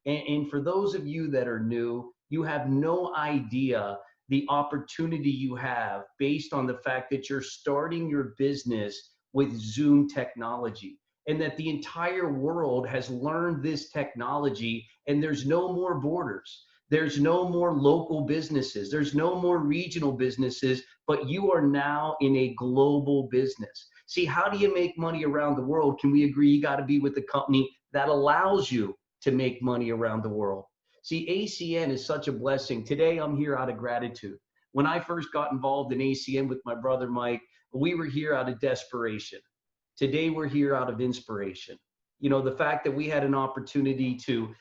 And for those of you that are new, you have no idea the opportunity you have based on the fact that you're starting your business with Zoom technology, and that the entire world has learned this technology, and there's no more borders. There's no more local businesses. There's no more regional businesses, but you are now in a global business. See, how do you make money around the world? Can we agree you got to be with a company that allows you to make money around the world? See, ACN is such a blessing. Today, I'm here out of gratitude. When I first got involved in ACN with my brother Mike, we were here out of desperation. Today, we're here out of inspiration. You know, the fact that we had an opportunity to,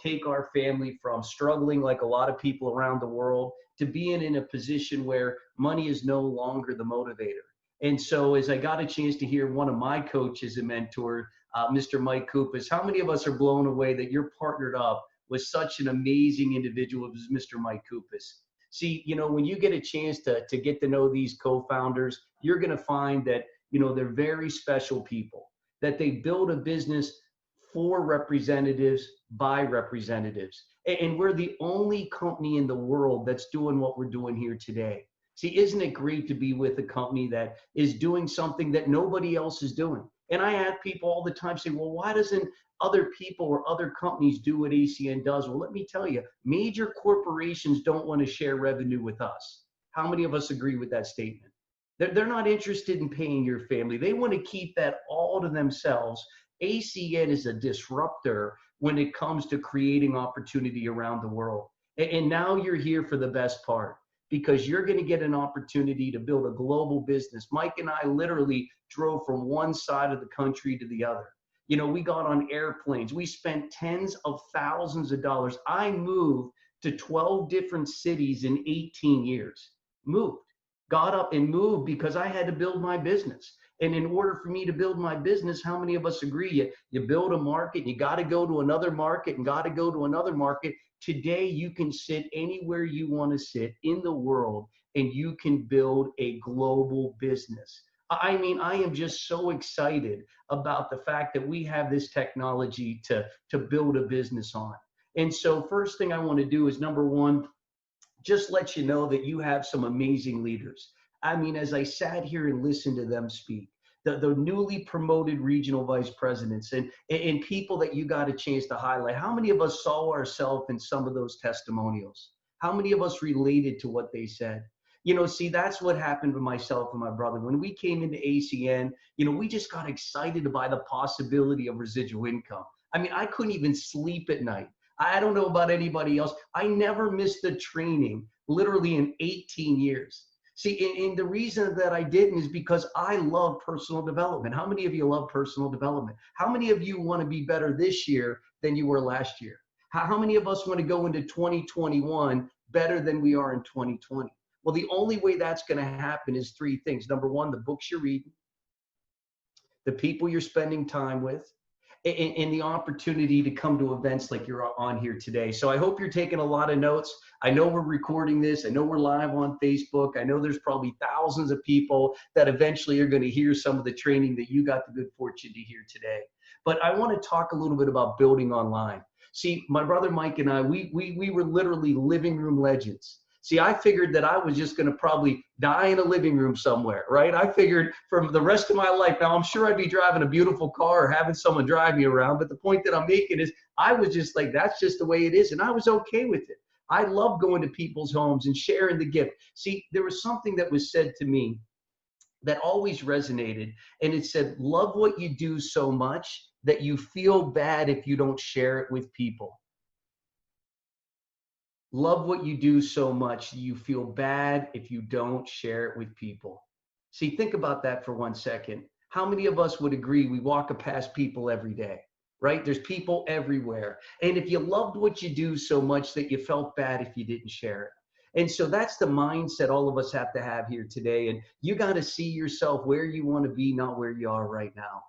take our family from struggling like a lot of people around the world to being in a position where money is no longer the motivator. And so, as I got a chance to hear one of my coaches and mentor, Mr. Mike Kupas, how many of us are blown away that you're partnered up with such an amazing individual as Mr. Mike Kupas? See, when you get a chance to get to know these co-founders, you're going to find that, they're very special people, that they build a business for representatives by representatives. And we're the only company in the world that's doing what we're doing here today. See, isn't it great to be with a company that is doing something that nobody else is doing? And I have people all the time say, well, why doesn't other people or other companies do what ACN does? Well, let me tell you, major corporations don't want to share revenue with us. How many of us agree with that statement? They're not interested in paying your family. They want to keep that all to themselves. ACN is a disruptor when it comes to creating opportunity around the world. And now you're here for the best part, because you're going to get an opportunity to build a global business. Mike and I literally drove from one side of the country to the other. We got on airplanes. We spent tens of thousands of dollars. I moved to 12 different cities in 18 years. Got up and moved because I had to build my business. And in order for me to build my business, how many of us agree? You build a market, you got to go to another market and got to go to another market. Today, you can sit anywhere you want to sit in the world and you can build a global business. I mean, I am just so excited about the fact that we have this technology to build a business on. And so first thing I want to do is, number one, just let you know that you have some amazing leaders. I mean, as I sat here and listened to them speak, the newly promoted regional vice presidents and people that you got a chance to highlight, how many of us saw ourselves in some of those testimonials? How many of us related to what they said? See, that's what happened with myself and my brother. When we came into ACN, we just got excited by the possibility of residual income. I mean, I couldn't even sleep at night. I don't know about anybody else. I never missed a training, literally in 18 years. See, and the reason that I didn't is because I love personal development. How many of you love personal development? How many of you want to be better this year than you were last year? How many of us want to go into 2021 better than we are in 2020? Well, the only way that's going to happen is three things. Number one, the books you're reading, the people you're spending time with, and the opportunity to come to events like you're on here today. So I hope you're taking a lot of notes. I know we're recording this. I know we're live on Facebook. I know there's probably thousands of people that eventually are going to hear some of the training that you got the good fortune to hear today. But I want to talk a little bit about building online. See, my brother Mike and I, we were literally living room legends. See, I figured that I was just going to probably die in a living room somewhere, right? I figured for the rest of my life, now I'm sure I'd be driving a beautiful car or having someone drive me around, but the point that I'm making is I was just like, that's just the way it is, and I was okay with it. I love going to people's homes and sharing the gift. See, there was something that was said to me that always resonated, and it said, love what you do so much that you feel bad if you don't share it with people. Love what you do so much you feel bad if you don't share it with people. See, think about that for 1 second. How many of us would agree we walk past people every day, right? There's people everywhere. And if you loved what you do so much that you felt bad if you didn't share it. And so that's the mindset all of us have to have here today. And you got to see yourself where you want to be, not where you are right now.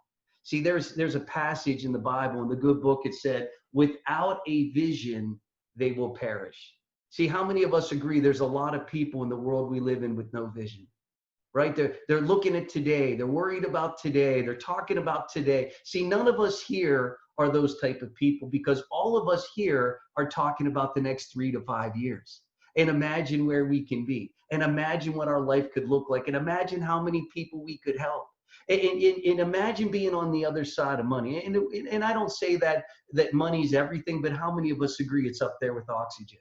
See, there's a passage in the Bible, in the good book, it said, without a vision, they will perish. See, how many of us agree there's a lot of people in the world we live in with no vision, right? They're looking at today. They're worried about today. They're talking about today. See, none of us here are those type of people, because all of us here are talking about the next 3 to 5 years. And imagine where we can be, and imagine what our life could look like, and imagine how many people we could help. And imagine being on the other side of money. And I don't say that money is everything, but how many of us agree it's up there with oxygen?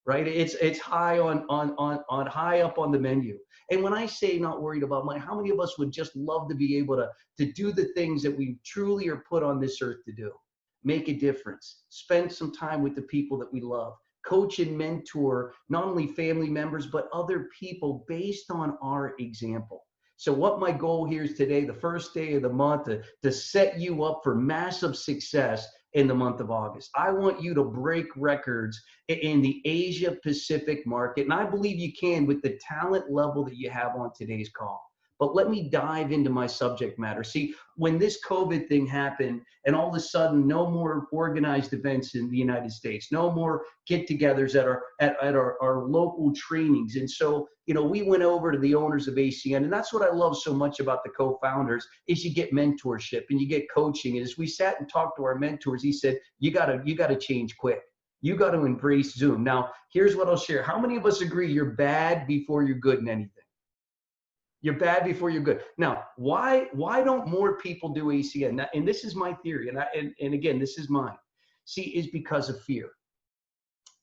Right? It's high on high up on the menu. And when I say not worried about money, how many of us would just love to be able to do the things that we truly are put on this earth to do? Make a difference, spend some time with the people that we love, coach and mentor not only family members, but other people based on our example. So what my goal here is today, the first day of the month, to set you up for massive success in the month of August. I want you to break records in the Asia Pacific market. And I believe you can with the talent level that you have on today's call. But let me dive into my subject matter. See, when this COVID thing happened, and all of a sudden, no more organized events in the United States, no more get-togethers at our local trainings. And so, we went over to the owners of ACN, and that's what I love so much about the co-founders is you get mentorship and you get coaching. And as we sat and talked to our mentors, he said, you gotta change quick. You got to embrace Zoom. Now, here's what I'll share. How many of us agree you're bad before you're good in anything? You're bad before you're good. Now, why don't more people do ACN? Now, and this is my theory, and again, this is mine. See, is because of fear.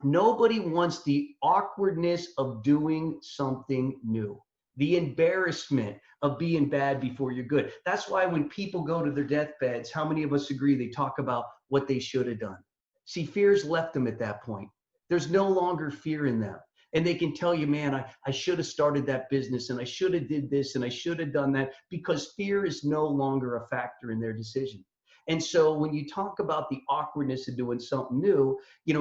Nobody wants the awkwardness of doing something new, the embarrassment of being bad before you're good. That's why when people go to their deathbeds, how many of us agree they talk about what they should have done? See, fear's left them at that point. There's no longer fear in them. And they can tell you, man, I should have started that business, and I should have did this, and I should have done that, because fear is no longer a factor in their decision. And so when you talk about the awkwardness of doing something new,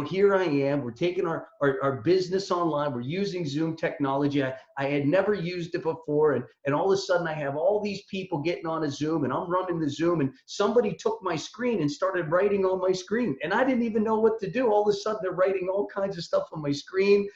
here I am, we're taking our business online, we're using Zoom technology. I had never used it before. And all of a sudden I have all these people getting on a Zoom, and I'm running the Zoom, and somebody took my screen and started writing on my screen. And I didn't even know what to do. All of a sudden they're writing all kinds of stuff on my screen.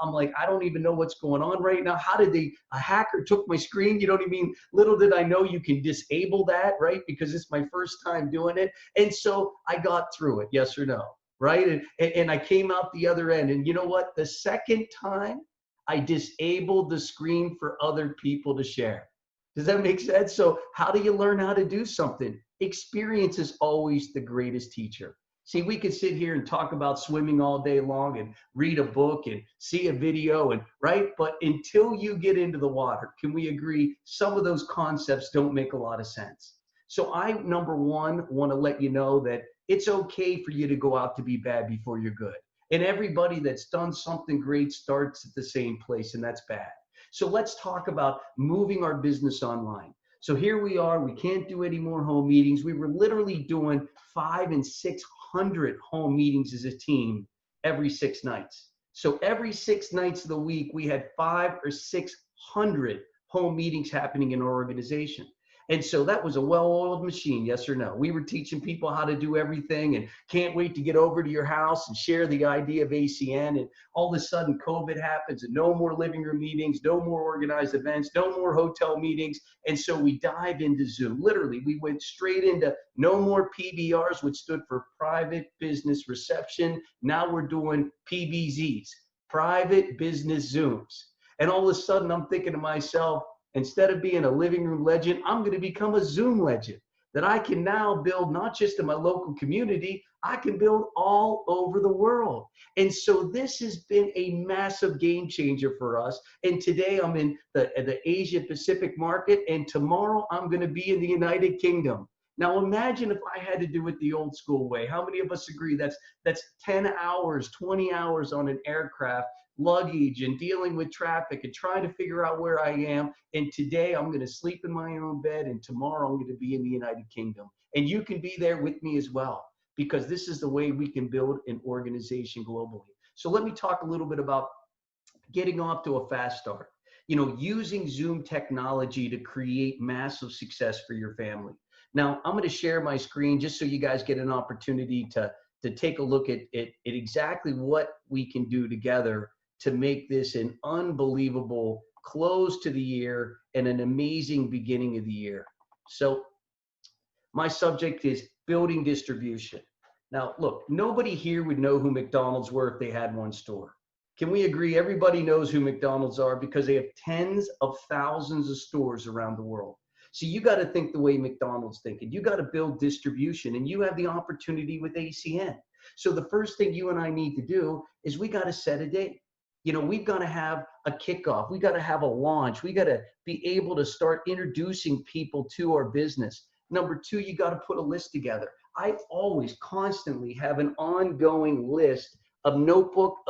I'm like, I don't even know what's going on right now. How did a hacker took my screen? You know what I mean? Little did I know you can disable that, right? Because it's my first time doing it. And so I got through it, yes or no, right? And I came out the other end. And you know what? The second time I disabled the screen for other people to share. Does that make sense? So how do you learn how to do something? Experience is always the greatest teacher. See, we could sit here and talk about swimming all day long and read a book and see a video, and right? But until you get into the water, can we agree some of those concepts don't make a lot of sense? So I, number one, want to let you know that it's okay for you to go out to be bad before you're good. And everybody that's done something great starts at the same place, and that's bad. So let's talk about moving our business online. So here we are, we can't do any more home meetings. We were literally doing 500 and 600 home meetings as a team every 6 nights. So every 6 nights of the week, we had 500 or 600 home meetings happening in our organization. And so that was a well-oiled machine, yes or no? We were teaching people how to do everything, and can't wait to get over to your house and share the idea of ACN. And all of a sudden COVID happens, and no more living room meetings, no more organized events, no more hotel meetings. And so we dive into Zoom. Literally, we went straight into no more PBRs, which stood for private business reception. Now we're doing PBZs, private business Zooms. And all of a sudden I'm thinking to myself, instead of being a living room legend, I'm going to become a Zoom legend, that I can now build not just in my local community, I can build all over the world. And so this has been a massive game changer for us. And today I'm in the Asia Pacific market, and tomorrow I'm going to be in the United Kingdom. Now imagine if I had to do it the old school way. How many of us agree that's 10 hours, 20 hours on an aircraft, luggage, and dealing with traffic and trying to figure out where I am. And today I'm going to sleep in my own bed, and tomorrow I'm going to be in the United Kingdom. And you can be there with me as well, because this is the way we can build an organization globally. So let me talk a little bit about getting off to a fast start. Using Zoom technology to create massive success for your family. Now, I'm going to share my screen just so you guys get an opportunity to take a look at exactly what we can do together to make this an unbelievable close to the year and an amazing beginning of the year. So My subject is building distribution. Now, look, nobody here would know who McDonald's were if they had one store. Can we agree everybody knows who McDonald's are because they have tens of thousands of stores around the world? So you got to think the way McDonald's thinking. You got to build distribution, and you have the opportunity with ACN. So the first thing you and I need to do is we got to set a date. You know, we've got to have a kickoff. We got to have a launch. We got to be able to start introducing people to our business. Number two, you got to put a list together. I always constantly have an ongoing list of notebooks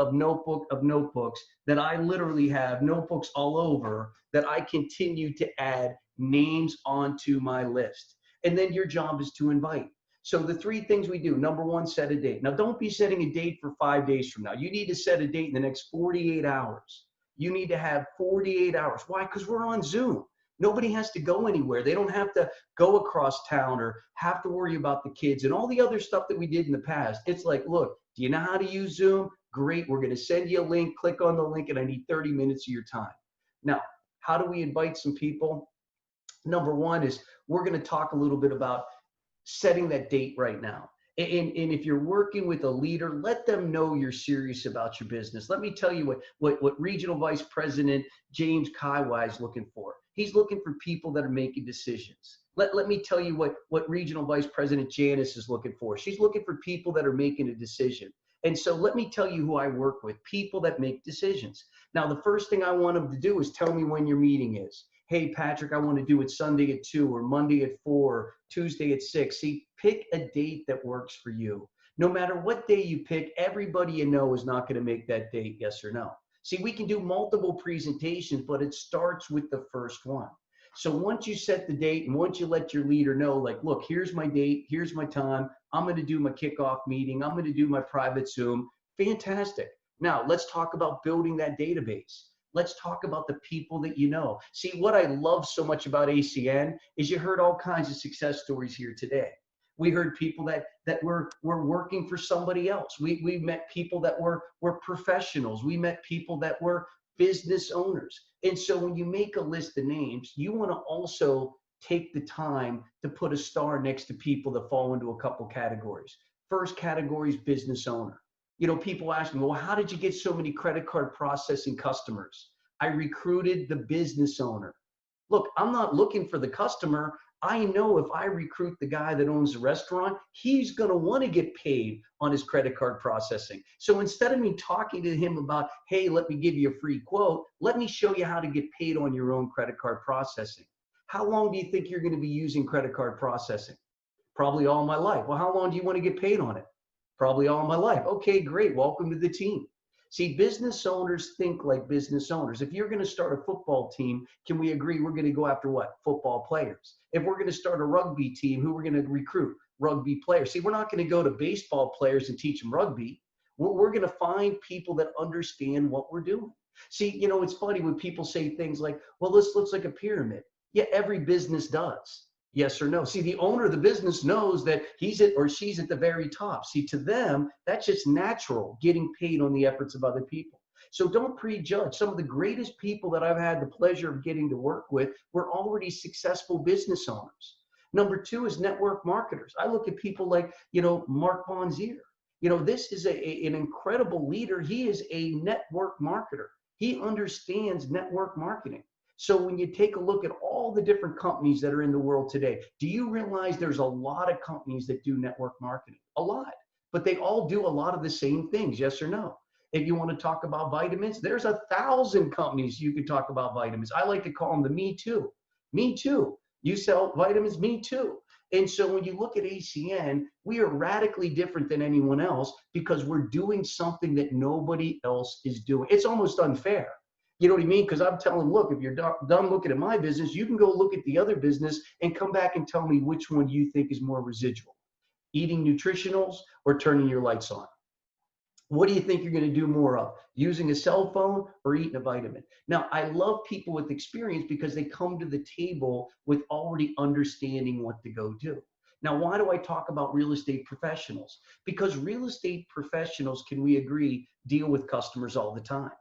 that I literally have notebooks all over that I continue to add names onto my list. And then your job is to invite. So the three things we do, number one, set a date. Now, don't be setting a date for 5 days from now. You need to set a date in the next 48 hours. You need to have 48 hours. Why? Because we're on Zoom. Nobody has to go anywhere. They don't have to go across town or have to worry about the kids and all the other stuff that we did in the past. It's like, look, do you know how to use Zoom? Great. We're going to send you a link. Click on the link, and I need 30 minutes of your time. Now, how do we invite some people? Number one is we're going to talk a little bit about setting that date right now. And if you're working with a leader, let them know you're serious about your business. Let me tell you what Regional Vice President James Kaiwai is looking for. He's looking for people that are making decisions. Let me tell you what Regional Vice President Janice is looking for. She's looking for people that are making a decision. And so let me tell you who I work with, people that make decisions. Now, the first thing I want them to do is tell me when your meeting is. Hey, Patrick, I want to do it Sunday at 2 or Monday at 4, or Tuesday at 6. See, pick a date that works for you. No matter what day you pick, everybody you know is not going to make that date, yes or no. See, we can do multiple presentations, but it starts with the first one. So once you set the date and once you let your leader know, like, look, here's my date, here's my time, I'm going to do my kickoff meeting, I'm going to do my private Zoom, fantastic. Now, let's talk about building that database. Let's talk about the people that you know. See, what I love so much about ACN is you heard all kinds of success stories here today. We heard people that were working for somebody else. We met people that were professionals. We met people that were business owners. And so when you make a list of names, you want to also take the time to put a star next to people that fall into a couple categories. First category is business owner. You know, people ask me, well, how did you get so many credit card processing customers? I recruited the business owner. Look, I'm not looking for the customer. I know if I recruit the guy that owns the restaurant, he's going to want to get paid on his credit card processing. So instead of me talking to him about, hey, let me give you a free quote, let me show you how to get paid on your own credit card processing. How long do you think you're going to be using credit card processing? Probably all my life. Well, how long do you want to get paid on it? Probably all my life. Okay, great. Welcome to the team. See, business owners think like business owners. If you're going to start a football team, can we agree we're going to go after what? Football players. If we're going to start a rugby team, who we're going to recruit? Rugby players. See, we're not going to go to baseball players and teach them rugby. We're going to find people that understand what we're doing. See, you know, it's funny when people say things like, well, this looks like a pyramid. Yeah, every business does. Yes or no? See, the owner of the business knows that he's at or she's at the very top. See, to them, that's just natural, getting paid on the efforts of other people. So don't prejudge. Some of the greatest people that I've had the pleasure of getting to work with were already successful business owners. Number two is network marketers. I look at people like, you know, Mark Bonzier. You know, this is an incredible leader. He is a network marketer. He understands network marketing. So when you take a look at all the different companies that are in the world today, do you realize there's a lot of companies that do network marketing? A lot. But they all do a lot of the same things, yes or no? If you want to talk about vitamins, there's 1,000 companies you can talk about vitamins. I like to call them the me too. Me too. You sell vitamins, me too. And so when you look at ACN, we are radically different than anyone else because we're doing something that nobody else is doing. It's almost unfair. You know what I mean? Because I'm telling them, look, if you're done looking at my business, you can go look at the other business and come back and tell me which one you think is more residual. Eating nutritionals or turning your lights on? What do you think you're going to do more of? Using a cell phone or eating a vitamin? Now, I love people with experience because they come to the table with already understanding what to go do. Now, why do I talk about real estate professionals? Because real estate professionals, can we agree, deal with customers all the time.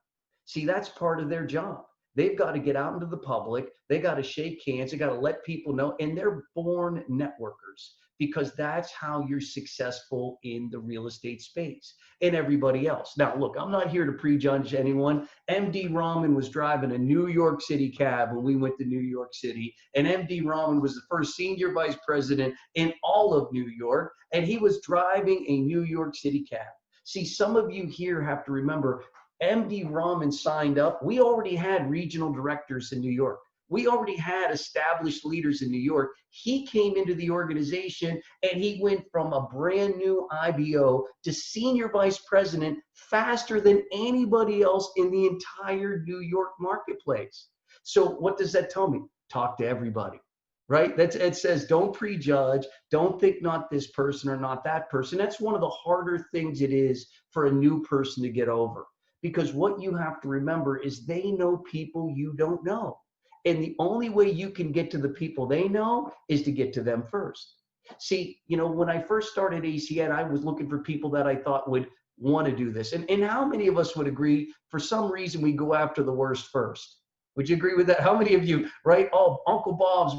See, that's part of their job. They've got to get out into the public. They got to shake hands. They got to let people know. And they're born networkers because that's how you're successful in the real estate space and everybody else. Now, look, I'm not here to prejudge anyone. MD Rahman was driving a New York City cab when we went to New York City. And MD Rahman was the first senior vice president in all of New York. And he was driving a New York City cab. See, some of you here have to remember MD Rahman signed up. We already had regional directors in New York. We already had established leaders in New York. He came into the organization and he went from a brand new IBO to senior vice president faster than anybody else in the entire New York marketplace. So what does that tell me? Talk to everybody, right? It says don't prejudge, don't think not this person or not that person. That's one of the harder things it is for a new person to get over. Because what you have to remember is they know people you don't know. And the only way you can get to the people they know is to get to them first. See, when I first started ACN, I was looking for people that I thought would want to do this. And how many of us would agree, for some reason, we go after the worst first? Would you agree with that? How many of you, right? Oh, Uncle Bob's.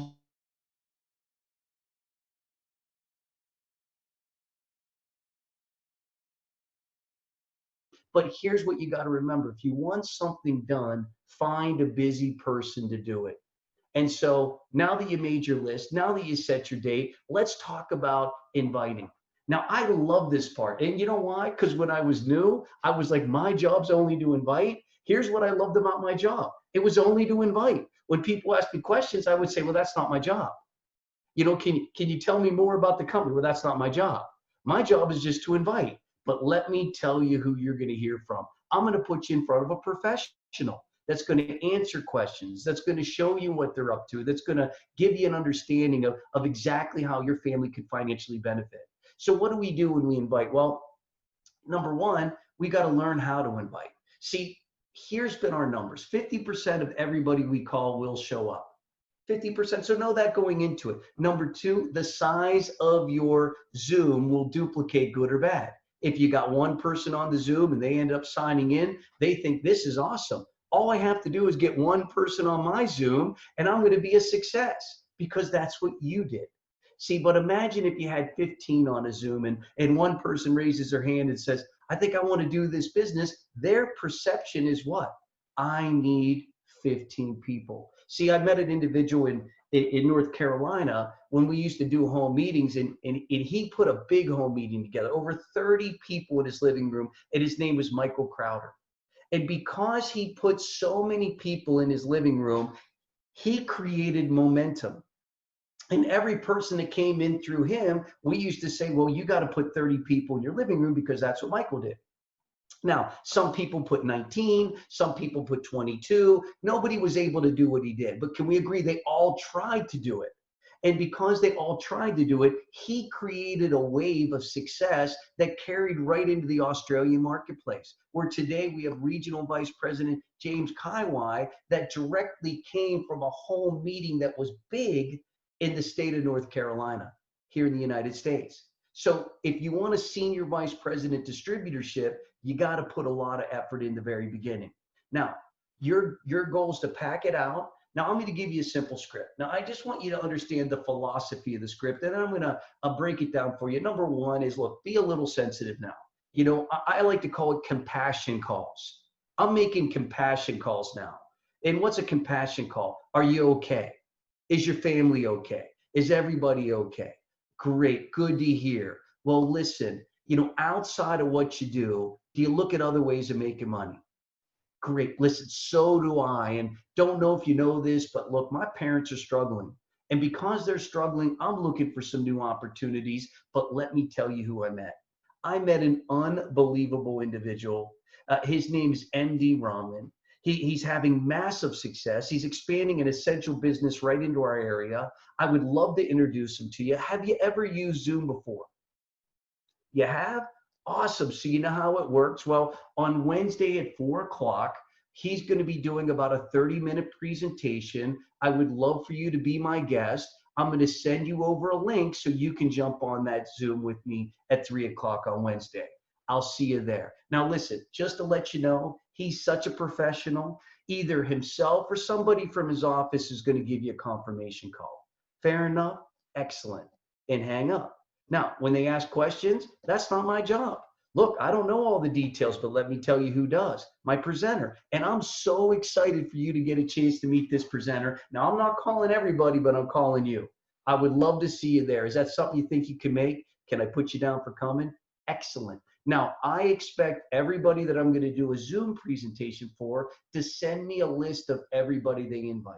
But here's what you got to remember. If you want something done, find a busy person to do it. And so now that you made your list, now that you set your date, let's talk about inviting. Now, I love this part. And you know why? Because when I was new, I was like, my job's only to invite. Here's what I loved about my job. It was only to invite. When people ask me questions, I would say, well, that's not my job. Can you tell me more about the company? Well, that's not my job. My job is just to invite. But let me tell you who you're going to hear from. I'm going to put you in front of a professional that's going to answer questions, that's going to show you what they're up to, that's going to give you an understanding of exactly how your family could financially benefit. So what do we do when we invite? Well, number one, we got to learn how to invite. See, here's been our numbers. 50% of everybody we call will show up. 50%. So know that going into it. Number two, the size of your Zoom will duplicate good or bad. If you got one person on the Zoom and they end up signing in, they think this is awesome. All I have to do is get one person on my Zoom and I'm going to be a success because that's what you did. See, but imagine if you had 15 on a Zoom and one person raises their hand and says, I think I want to do this business. Their perception is what? I need 15 people. See, I met an individual in North Carolina when we used to do home meetings, and he put a big home meeting together, over 30 people in his living room, and his name was Michael Crowder. And because he put so many people in his living room, he created momentum. And every person that came in through him, we used to say, well, you got to put 30 people in your living room because that's what Michael did. Now, some people put 19, some people put 22. Nobody was able to do what he did. But can we agree they all tried to do it? And because they all tried to do it, he created a wave of success that carried right into the Australian marketplace, where today we have Regional Vice President James Kaiwai that directly came from a home meeting that was big in the state of North Carolina, here in the United States. So if you want a senior vice president distributorship, you got to put a lot of effort in the very beginning. Now, your goal is to pack it out. Now, I'm going to give you a simple script. Now, I just want you to understand the philosophy of the script, and I'm going to break it down for you. Number one is, look, be a little sensitive now. I like to call it compassion calls. I'm making compassion calls now. And what's a compassion call? Are you okay? Is your family okay? Is everybody okay? Great, good to hear. Well, listen, outside of what you do you look at other ways of making money? Great, listen, so do I. And don't know if you know this, but look, my parents are struggling. And because they're struggling, I'm looking for some new opportunities. But let me tell you who I met. I met an unbelievable individual. His name is MD Rahman. He's having massive success. He's expanding an essential business right into our area. I would love to introduce him to you. Have you ever used Zoom before? You have? Awesome. So you know how it works. Well, on Wednesday at 4 o'clock, he's going to be doing about a 30-minute presentation. I would love for you to be my guest. I'm going to send you over a link so you can jump on that Zoom with me at 3 o'clock on Wednesday. I'll see you there. Now, listen, just to let you know, he's such a professional. Either himself or somebody from his office is going to give you a confirmation call. Fair enough? Excellent. And hang up. Now, when they ask questions, that's not my job. Look, I don't know all the details, but let me tell you who does. My presenter. And I'm so excited for you to get a chance to meet this presenter. Now, I'm not calling everybody, but I'm calling you. I would love to see you there. Is that something you think you can make? Can I put you down for coming? Excellent. Now, I expect everybody that I'm going to do a Zoom presentation for to send me a list of everybody they invite.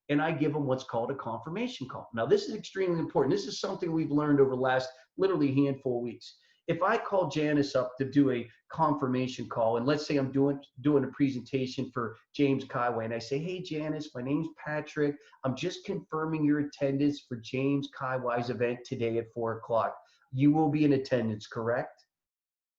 And I give them what's called a confirmation call. Now, this is extremely important. This is something we've learned over the last literally handful of weeks. If I call Janice up to do a confirmation call, and let's say I'm doing a presentation for James Kaiway, and I say, hey, Janice, my name's Patrick. I'm just confirming your attendance for James Kaiway's event today at 4 o'clock. You will be in attendance, correct?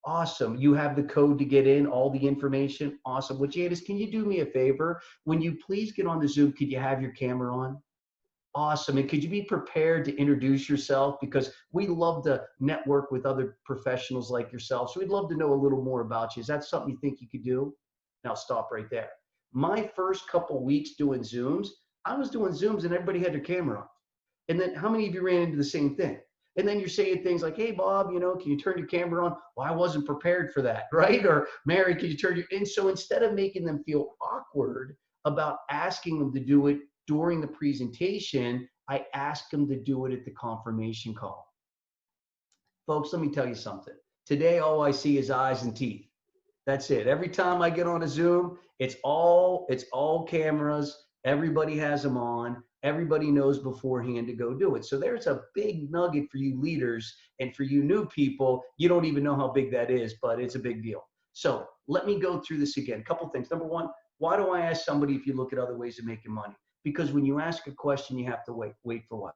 Awesome. You have the code to get in, all the information. Awesome. Well, Janice, can you do me a favor? When you please get on the Zoom, could you have your camera on? Awesome. And could you be prepared to introduce yourself? Because we love to network with other professionals like yourself. So we'd love to know a little more about you. Is that something you think you could do? Now stop right there. My first couple weeks doing Zooms, I was doing Zooms and everybody had their camera on. And then how many of you ran into the same thing? And then you're saying things like, hey, Bob, you know, can you turn your camera on? Well, I wasn't prepared for that, right? Or Mary, can you turn your, and so instead of making them feel awkward about asking them to do it during the presentation, I ask them to do it at the confirmation call. Folks, let me tell you something. Today, all I see is eyes and teeth. That's it. Every time I get on a Zoom, it's all cameras. Everybody has them on. Everybody knows beforehand to go do it. So there's a big nugget for you leaders, and for you new people, you don't even know how big that is, but it's a big deal. So let me go through this again. A couple things. Number one, why do I ask somebody if you look at other ways of making money? Because when you ask a question, you have to wait for what?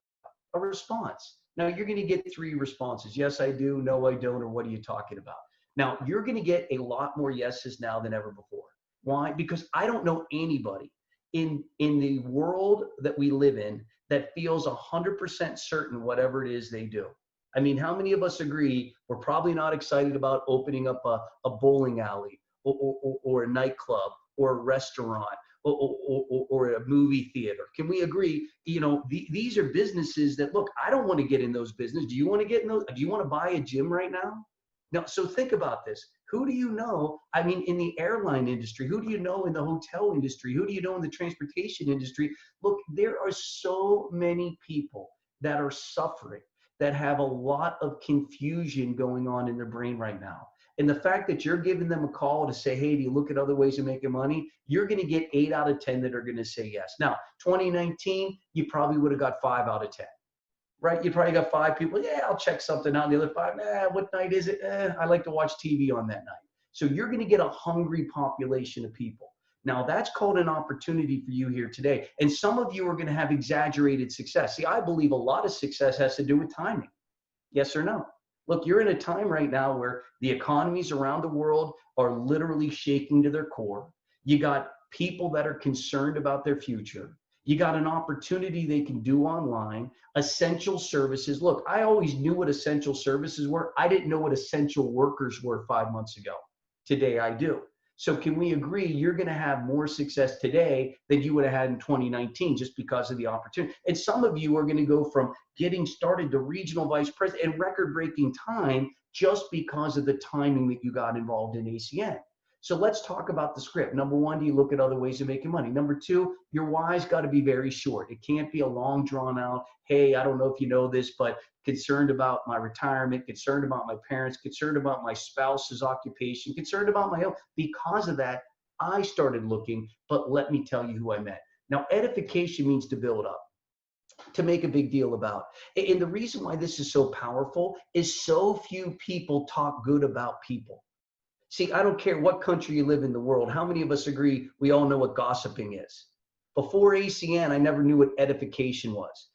A response. Now you're going to get 3 responses. Yes, I do. No, I don't. Or what are you talking about? Now you're going to get a lot more yeses now than ever before. Why? Because I don't know anybody in the world that we live in that feels 100% certain whatever it is they do. I mean, how many of us agree we're probably not excited about opening up a bowling alley or a nightclub or a restaurant or a movie theater? Can we agree, you know, these are businesses that, look, I don't want to get in those businesses. Do you want to get in those? Do you want to buy a gym right now? Now, so think about this. Who do you know? I mean, in the airline industry, who do you know in the hotel industry? Who do you know in the transportation industry? Look, there are so many people that are suffering, that have a lot of confusion going on in their brain right now. And the fact that you're giving them a call to say, hey, do you look at other ways of making money? You're going to get 8 out of 10 that are going to say yes. Now, 2019, you probably would have got 5 out of 10. Right? You probably got 5 people. Yeah, I'll check something out. The other 5, what night is it? I like to watch TV on that night. So you're going to get a hungry population of people. Now that's called an opportunity for you here today. And some of you are going to have exaggerated success. See, I believe a lot of success has to do with timing. Yes or no? Look, you're in a time right now where the economies around the world are literally shaking to their core. You got people that are concerned about their future. You got an opportunity they can do online. Essential services. Look, I always knew what essential services were. I didn't know what essential workers were 5 months ago. Today I do. So can we agree you're going to have more success today than you would have had in 2019 just because of the opportunity? And some of you are going to go from getting started to regional vice president in record-breaking time just because of the timing that you got involved in ACN. So let's talk about the script. Number one, do you look at other ways of making money? Number two, your why's got to be very short. It can't be a long drawn out, hey, I don't know if you know this, but concerned about my retirement, concerned about my parents, concerned about my spouse's occupation, concerned about my health. Because of that, I started looking, but let me tell you who I met. Now, edification means to build up, to make a big deal about. And the reason why this is so powerful is so few people talk good about people. See, I don't care what country you live in the world. How many of us agree we all know what gossiping is? Before ACN, I never knew what edification was.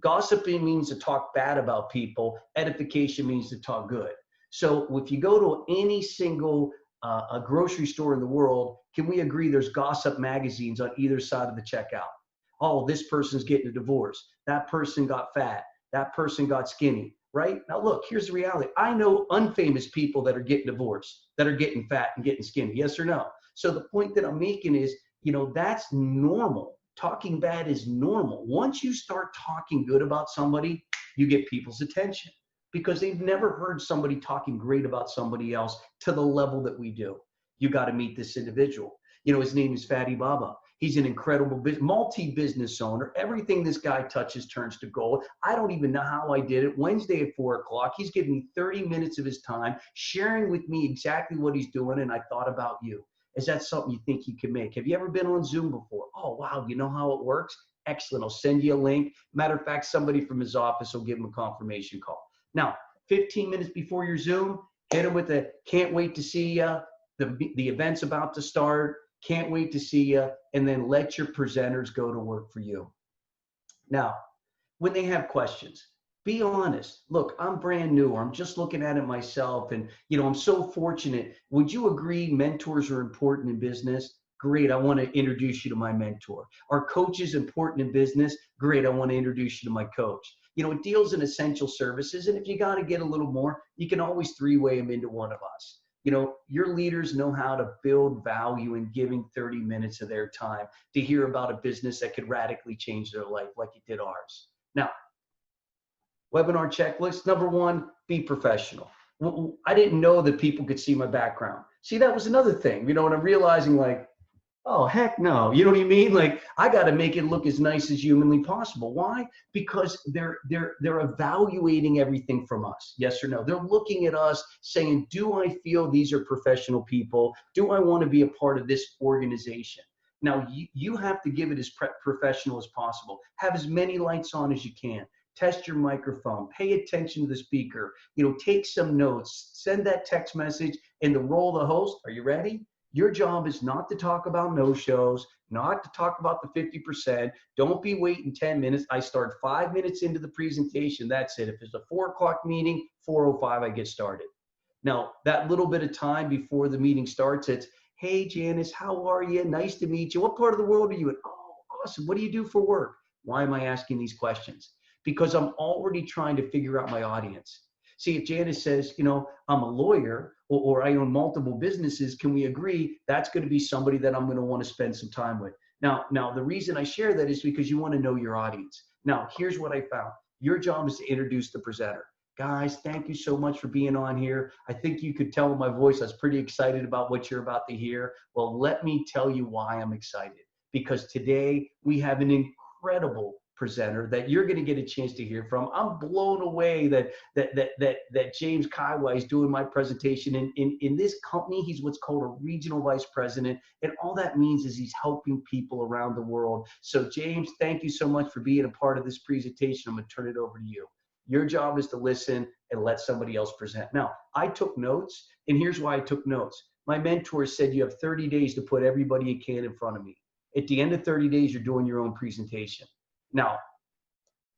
Gossiping means to talk bad about people. Edification means to talk good. So if you go to any single a grocery store in the world, can we agree there's gossip magazines on either side of the checkout? Oh, this person's getting a divorce. That person got fat. That person got skinny. Right? Now, look, here's the reality. I know unfamous people that are getting divorced, that are getting fat and getting skinny. Yes or no? So the point that I'm making is that's normal. Talking bad is normal. Once you start talking good about somebody, you get people's attention because they've never heard somebody talking great about somebody else to the level that we do. You got to meet this individual. His name is Fatty Baba. He's an incredible multi-business owner. Everything this guy touches turns to gold. I don't even know how I did it. Wednesday at 4:00, he's giving me 30 minutes of his time, sharing with me exactly what he's doing, and I thought about you. Is that something you think you can make? Have you ever been on Zoom before? Oh, wow, you know how it works? Excellent. I'll send you a link. Matter of fact, somebody from his office will give him a confirmation call. Now, 15 minutes before your Zoom, hit him with a can't wait to see you. The event's about to start. Can't wait to see you. And then let your presenters go to work for you. Now, when they have questions, be honest. Look, I'm brand new, or I'm just looking at it myself. And, I'm so fortunate. Would you agree mentors are important in business? Great. I want to introduce you to my mentor. Are coaches important in business? Great. I want to introduce you to my coach. It deals in essential services. And if you got to get a little more, you can always three-way them into one of us. Your leaders know how to build value in giving 30 minutes of their time to hear about a business that could radically change their life like it did ours. Now, webinar checklist. Number one, be professional. I didn't know that people could see my background. See, that was another thing, and I'm realizing like, oh, heck no. You know what I mean? Like, I got to make it look as nice as humanly possible. Why? Because they're evaluating everything from us. Yes or no? They're looking at us saying, do I feel these are professional people? Do I want to be a part of this organization? Now, you have to give it as professional as possible. Have as many lights on as you can. Test your microphone. Pay attention to the speaker. Take some notes. Send that text message. And the role of the host, are you ready? Your job is not to talk about no-shows, not to talk about the 50%. Don't be waiting 10 minutes. I start 5 minutes into the presentation. That's it. If it's a 4:00 meeting, 4:05, I get started. Now, that little bit of time before the meeting starts, it's, hey, Janice, how are you? Nice to meet you. What part of the world are you in? Oh, awesome. What do you do for work? Why am I asking these questions? Because I'm already trying to figure out my audience. See, if Janice says, I'm a lawyer or I own multiple businesses, can we agree that's going to be somebody that I'm going to want to spend some time with? Now, the reason I share that is because you want to know your audience. Now, here's what I found. Your job is to introduce the presenter. Guys, thank you so much for being on here. I think you could tell in my voice I was pretty excited about what you're about to hear. Well, let me tell you why I'm excited. Because today we have an incredible presenter that you're going to get a chance to hear from. I'm blown away that James Kaiwa is doing my presentation in this company. He's what's called a regional vice president, and all that means is he's helping people around the world. So James, thank you so much for being a part of this presentation. I'm going to turn it over to you. Your job is to listen and let somebody else present. Now, I took notes, and here's why I took notes. My mentor said you have 30 days to put everybody you can in front of me. At the end of 30 days, you're doing your own presentation. Now,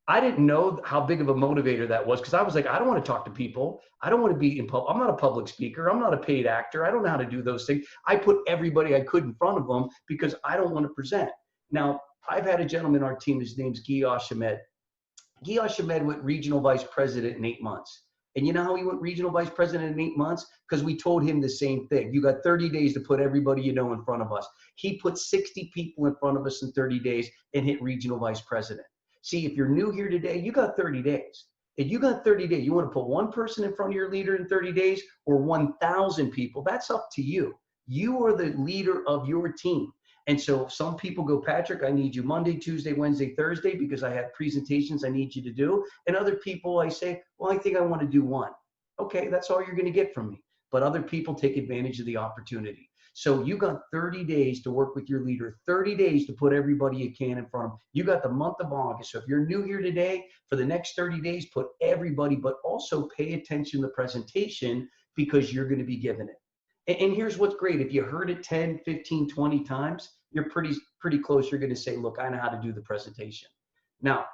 I didn't know how big of a motivator that was because I was like, I don't want to talk to people. I don't want to be in public. I'm not a public speaker. I'm not a paid actor. I don't know how to do those things. I put everybody I could in front of them because I don't want to present. Now, I've had a gentleman on our team. His name's Giyash Ahmed. Giyash Ahmed went regional vice president in 8 months. And you know how he went regional vice president in 8 months? Because we told him the same thing. You got 30 days to put everybody you know in front of us. He put 60 people in front of us in 30 days and hit regional vice president. See, if you're new here today, you got 30 days. If you got 30 days, you want to put one person in front of your leader in 30 days or 1,000 people, that's up to you. You are the leader of your team. And so some people go, Patrick, I need you Monday, Tuesday, Wednesday, Thursday, because I have presentations I need you to do. And other people, I say, well, I think I want to do one. Okay, that's all you're going to get from me. But other people take advantage of the opportunity. So you got 30 days to work with your leader, 30 days to put everybody you can in front of them. You got the month of August. So if you're new here today, for the next 30 days, put everybody, but also pay attention to the presentation because you're going to be giving it. And here's what's great. If you heard it 10, 15, 20 times, you're pretty close. You're going to say, look, I know how to do the presentation. Now,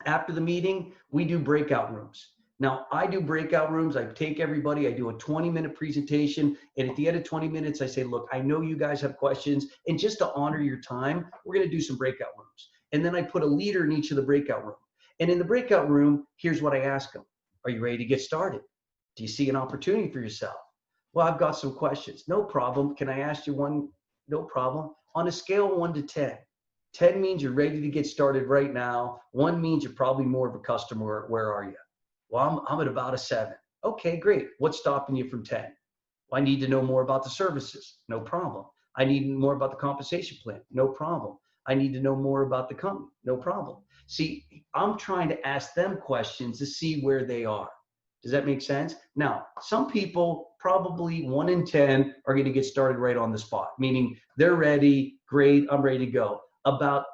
after the meeting, we do breakout rooms. Now, I do breakout rooms. I take everybody. I do a 20-minute presentation. And at the end of 20 minutes, I say, look, I know you guys have questions. And just to honor your time, we're going to do some breakout rooms. And then I put a leader in each of the breakout rooms. And in the breakout room, here's what I ask them. Are you ready to get started? Do you see an opportunity for yourself? Well, I've got some questions. No problem. Can I ask you one? No problem. On a scale of 1 to 10, 10 means you're ready to get started right now. 1 means you're probably more of a customer. Where are you? Well, I'm at about a 7. Okay, great. What's stopping you from 10? Well, I need to know more about the services. No problem. I need more about the compensation plan. No problem. I need to know more about the company. No problem. See, I'm trying to ask them questions to see where they are. Does that make sense? Now, some people, probably 1 in 10, are going to get started right on the spot, meaning they're ready. Great, I'm ready to go. About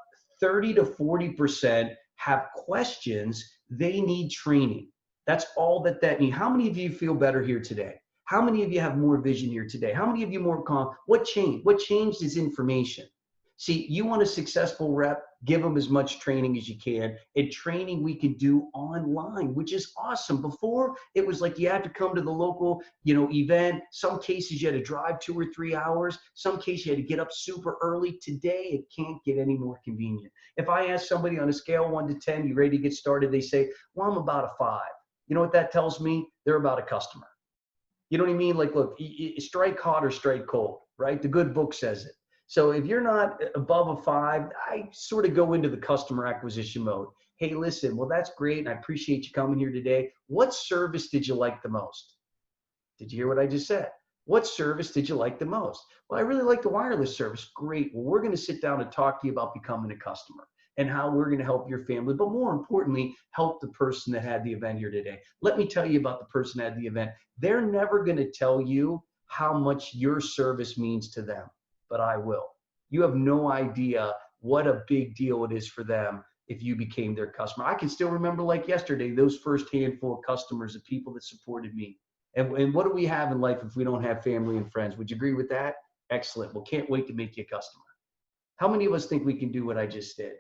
30 to 40% have questions. They need training. That's all that needs. How many of you feel better here today? How many of you have more vision here today? How many of you more calm? What changed? What changed is information. See, you want a successful rep, give them as much training as you can. And training we can do online, which is awesome. Before, it was like you had to come to the local, event. Some cases you had to drive 2 or 3 hours. Some cases you had to get up super early. Today, it can't get any more convenient. If I ask somebody on a scale 1 to 10, you ready to get started? They say, well, I'm about a 5. You know what that tells me? They're about a customer. You know what I mean? Like, look, strike hot or strike cold, right? The good book says it. So if you're not above a 5, I sort of go into the customer acquisition mode. Hey, listen, well, that's great. And I appreciate you coming here today. What service did you like the most? Did you hear what I just said? What service did you like the most? Well, I really like the wireless service. Great. Well, we're going to sit down and talk to you about becoming a customer and how we're going to help your family, but more importantly, help the person that had the event here today. Let me tell you about the person that had the event. They're never going to tell you how much your service means to them, but I will. You have no idea what a big deal it is for them if you became their customer. I can still remember like yesterday, those first handful of customers, of people that supported me. And what do we have in life if we don't have family and friends? Would you agree with that? Excellent. Well, can't wait to make you a customer. How many of us think we can do what I just did?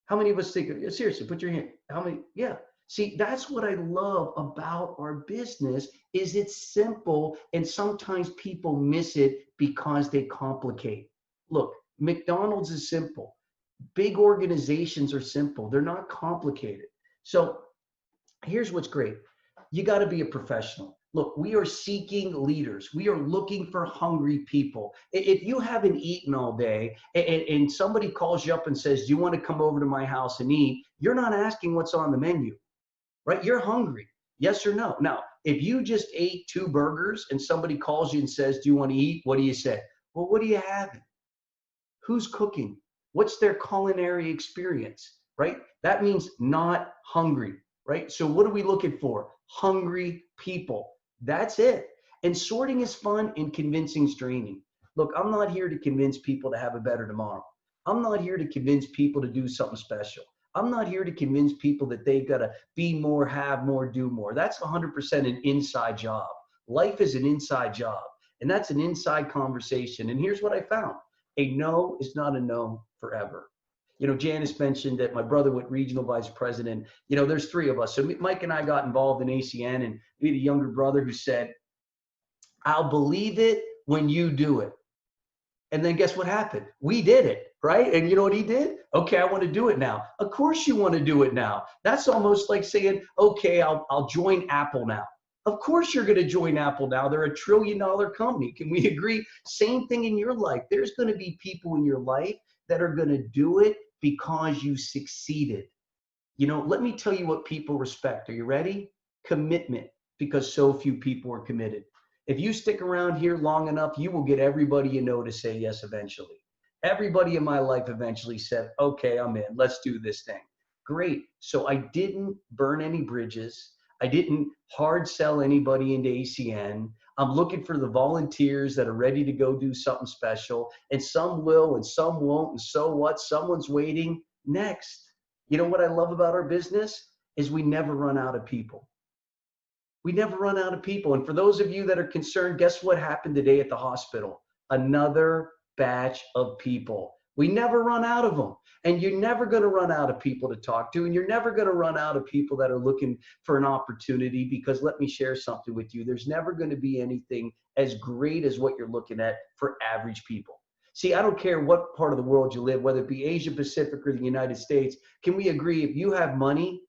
How many of us think, seriously, put your hand, how many? Yeah. See, that's what I love about our business is it's simple, and sometimes people miss it because they complicate. Look, McDonald's is simple. Big organizations are simple. They're not complicated. So here's what's great. You got to be a professional. Look, we are seeking leaders. We are looking for hungry people. If you haven't eaten all day and somebody calls you up and says, do you want to come over to my house and eat? You're not asking what's on the menu, right? You're hungry. Yes or no? Now, if you just ate 2 burgers and somebody calls you and says, do you want to eat? What do you say? Well, what are you having? Who's cooking? What's their culinary experience, right? That means not hungry, right? So what are we looking for? Hungry people. That's it. And sorting is fun and convincing is draining. Look, I'm not here to convince people to have a better tomorrow. I'm not here to convince people to do something special. I'm not here to convince people that they've got to be more, have more, do more. That's 100% an inside job. Life is an inside job, and that's an inside conversation. And here's what I found. A no is not a no forever. Janice mentioned that my brother went regional vice president. There's 3 of us. So Mike and I got involved in ACN, and we had a younger brother who said, I'll believe it when you do it. And then guess what happened? We did it, right? And you know what he did? Okay, I want to do it now. Of course you want to do it now. That's almost like saying, okay, I'll join Apple now. Of course you're going to join Apple now. They're $1 trillion company. Can we agree? Same thing in your life. There's going to be people in your life that are going to do it because you succeeded. Let me tell you what people respect. Are you ready? Commitment, because so few people are committed. If you stick around here long enough, you will get everybody you know to say yes eventually. Everybody in my life eventually said, okay, I'm in. Let's do this thing. Great. So I didn't burn any bridges. I didn't hard sell anybody into ACN. I'm looking for the volunteers that are ready to go do something special, and some will and some won't, and so what? Someone's waiting. Next. You know what I love about our business is we never run out of people. We never run out of people. And for those of you that are concerned, guess what happened today at the hospital? Another batch of people. We never run out of them. And you're never going to run out of people to talk to. And you're never going to run out of people that are looking for an opportunity, because let me share something with you. There's never going to be anything as great as what you're looking at for average people. See, I don't care what part of the world you live, whether it be Asia Pacific or the United States. Can we agree if you have money,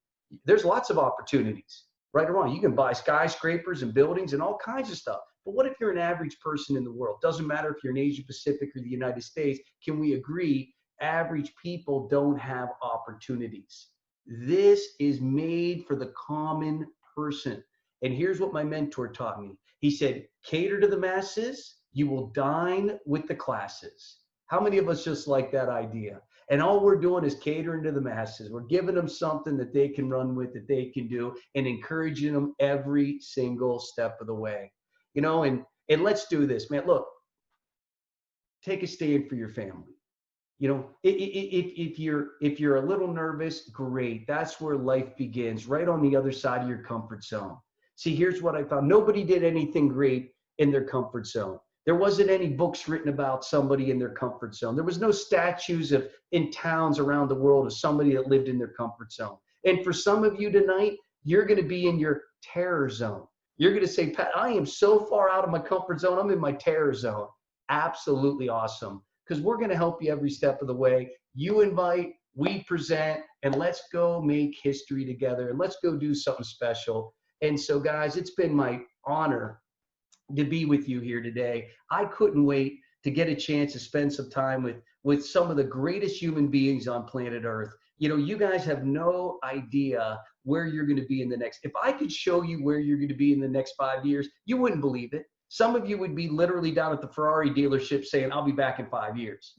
there's lots of opportunities, right or wrong? You can buy skyscrapers and buildings and all kinds of stuff. But what if you're an average person in the world? Doesn't matter if you're in Asia Pacific or the United States. Can we agree average people don't have opportunities? This is made for the common person. And here's what my mentor taught me. He said, cater to the masses, you will dine with the classes. How many of us just like that idea? And all we're doing is catering to the masses. We're giving them something that they can run with, that they can do, and encouraging them every single step of the way. You know, and let's do this, man. Look, take a stand for your family. You know, if you're a little nervous, great. That's where life begins, right on the other side of your comfort zone. See, here's what I found. Nobody did anything great in their comfort zone. There wasn't any books written about somebody in their comfort zone. There was no statues in towns around the world of somebody that lived in their comfort zone. And for some of you tonight, you're going to be in your terror zone. You're going to say, Pat, I am so far out of my comfort zone. I'm in my terror zone. Absolutely awesome. Because we're going to help you every step of the way. You invite, we present, and let's go make history together. And let's go do something special. And so, guys, it's been my honor to be with you here today. I couldn't wait to get a chance to spend some time with some of the greatest human beings on planet Earth. You know, you guys have no idea where you're going to be in the next. If I could show you where you're going to be in the next 5 years, you wouldn't believe it. Some of you would be literally down at the Ferrari dealership saying, I'll be back in 5 years.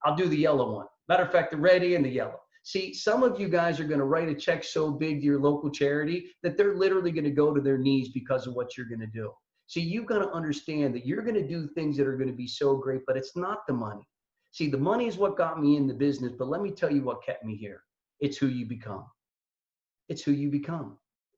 I'll do the yellow one. Matter of fact, the red and the yellow. See, some of you guys are going to write a check so big to your local charity that they're literally going to go to their knees because of what you're going to do. See, you've got to understand that you're going to do things that are going to be so great, but it's not the money. See, the money is what got me in the business, but let me tell you what kept me here. It's who you become. It's who you become.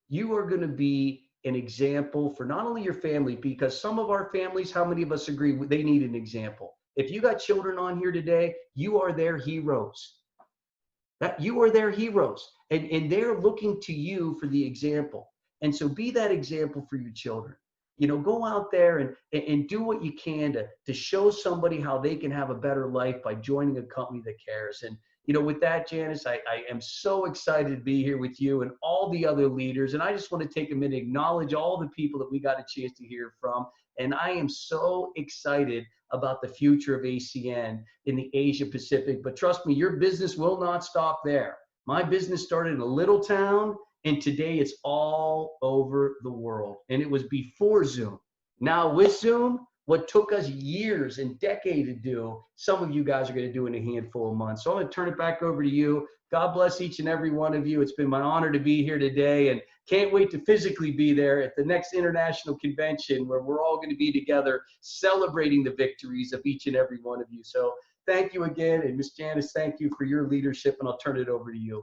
You are going to be an example for not only your family, because some of our families, how many of us agree they need an example? If you got children on here today, you are their heroes. That you are their heroes, and they're looking to you for the example. And so be that example for your children. You know, go out there and do what you can to show somebody how they can have a better life by joining a company that cares. And, you know, with that, Janice, I am so excited to be here with you and all the other leaders. And I just want to take a minute, acknowledge all the people that we got a chance to hear from. And I am so excited about the future of ACN in the Asia Pacific. But trust me, your business will not stop there. My business started in a little town, and today it's all over the world. And it was before Zoom. Now with Zoom, what took us years and decades to do, some of you guys are going to do in a handful of months. So I'm going to turn it back over to you. God bless each and every one of you. It's been my honor to be here today, and can't wait to physically be there at the next international convention where we're all going to be together celebrating the victories of each and every one of you. So thank you again. And Miss Janice, thank you for your leadership, and I'll turn it over to you.